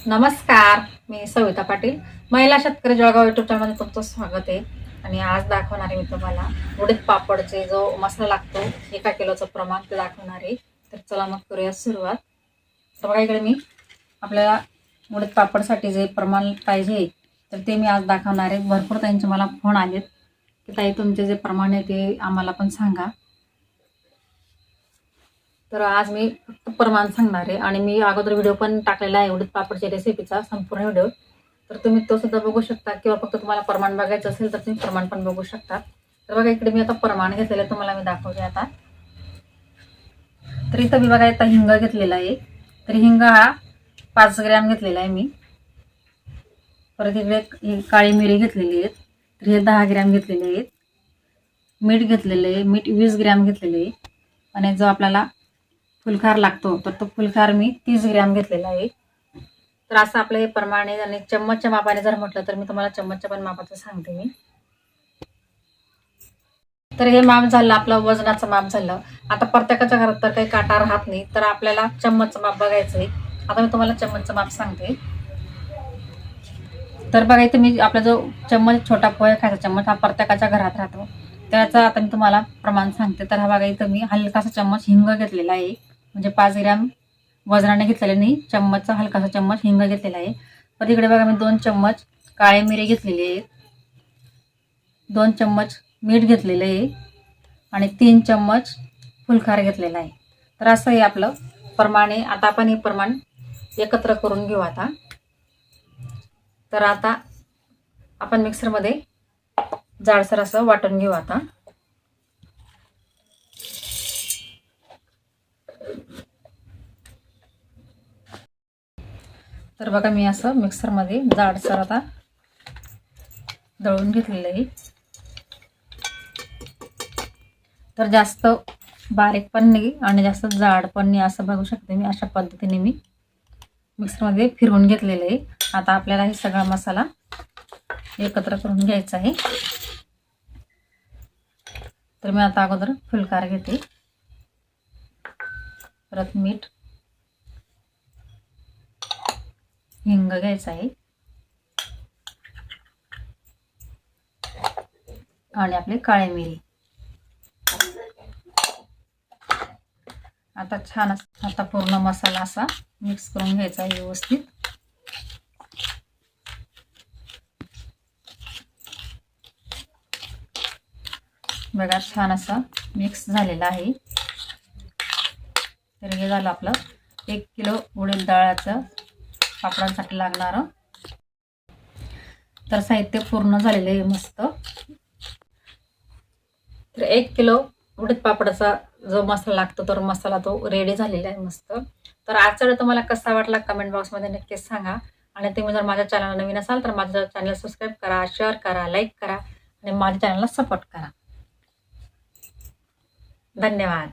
नमस्कार, मी सविता पाटील. महिला शेतकरी जळगाव युट्यूब चॅनलमध्ये तुमचं स्वागत आहे. आणि आज दाखवणार आहे मी तुम्हाला उडीद पापडचे जो मसाला लागतो 1 किलोचं प्रमाण ते दाखवणार आहे. तर चला मग करूया सुरुवात. तर बघा इकडे मी आपल्याला उडीद पापडसाठी जे प्रमाण पाहिजे तर ते मी आज दाखवणार आहे. भरपूर त्यांचे मला फोन आलेत की ताई तुमचे जे प्रमाण आहे ते आम्हाला पण सांगा. तर आज मी फक्त प्रमाण सांगणार आहे आणि मी अगोदर व्हिडिओ पण टाकलेला आहे उडीद पापडच्या रेसिपीचा संपूर्ण व्हिडिओ. तर तुम्ही तो सुद्धा बघू शकता किंवा फक्त तुम्हाला प्रमाण बघायचं असेल तर तुम्ही प्रमाण पण बघू शकता. तर बघा इकडे मी आता प्रमाण घेतलेलं आहे, तुम्हाला मी दाखवते आता. तर इथं मी बघा आता हिंग घेतलेला आहे. तर हिंग हा 5 ग्रॅम घेतलेला आहे मी. परत इकडे काळी मिरी घेतलेली आहे, तर हे 10 ग्रॅम घेतलेले आहेत. मीठ घेतलेलं आहे, मीठ 20 ग्रॅम घेतलेले आहे. आणि जो आपल्याला फुलखार लागतो तर तो फुलखार मी 30 ग्रॅम घेतलेला आहे. तर असं आपलं हे प्रमाण आहे. आणि चम्मचच्या मापाने जर म्हटलं तर मी तुम्हाला चम्मचच्या पण मापाचं सांगते मी. तर हे माप झालं आपलं वजनाचं माप झालं. आता प्रत्येकाच्या घरात तर काही काटा राहत नाही, तर आपल्याला चम्मचचं माप बघायचं आहे. आता मी तुम्हाला चम्मचचं माप सांगते. तर बघा इथे मी आपला जो चम्मच छोटा पोहे खायचा चम्मच हा प्रत्येकाच्या घरात राहतो, त्याचं आता मी तुम्हाला प्रमाण सांगते. तर हा बघा इथं मी हलकासा चम्मच हिंग घेतलेला आहे, म्हणजे 5 ग्रॅम वजनाने घेतलेले नाही, चम्मचचा हलकासा चम्मच हिंग घेतलेला आहे. पण इकडे बघा मी 2 चम्मच काळे मिरे घेतलेले आहेत, 2 चम्मच मीठ घेतलेलं आहे आणि 3 चम्मच फुलखार घेतलेला आहे. तर असं हे आपलं प्रमाण आहे. आता आपण हे प्रमाण एकत्र करून घेऊ आता. तर आता आपण मिक्सरमध्ये जाडसर असं वाटून घेऊ आता. तर बघा मी असं मिक्सरमध्ये जाडसर आता दळून घेतलेलं आहे. तर जास्त बारीक पण नाही आणि जास्त जाड पण नाही, असं बघू शकते मी. अशा पद्धतीने मी मिक्सरमध्ये फिरवून घेतलेलं आहे. आता आपल्याला हे सगळा मसाला एकत्र करून घ्यायचा आहे. तर मी आता अगोदर फुलकार घेते, परत मीठ, हिंग घ्यायचा आहे आणि आपले काळे मिरी. आता छान आता पूर्ण मसाला असा मिक्स करून घ्यायचा आहे व्यवस्थित. बघा छान असा मिक्स झालेला आहे. तर हे झालं आपलं 1 किलो उडीद डाळाचं पापडांसाठी लागणारं. तर साहित्य पूर्ण झालेलं आहे मस्त. तर 1 किलो उडीद पापडाचा जो मसाला लागतो तर मसाला तो रेडी झालेला आहे मस्त. तर आजचा व्हिडिओ तुम्हाला कसा वाटला कमेंट बॉक्समध्ये नक्कीच सांगा. आणि तुम्ही जर माझ्या चॅनलला नवीन असाल तर माझ्या चॅनल सबस्क्राईब करा, शेअर करा, लाईक करा आणि माझ्या चॅनलला सपोर्ट करा. धन्यवाद.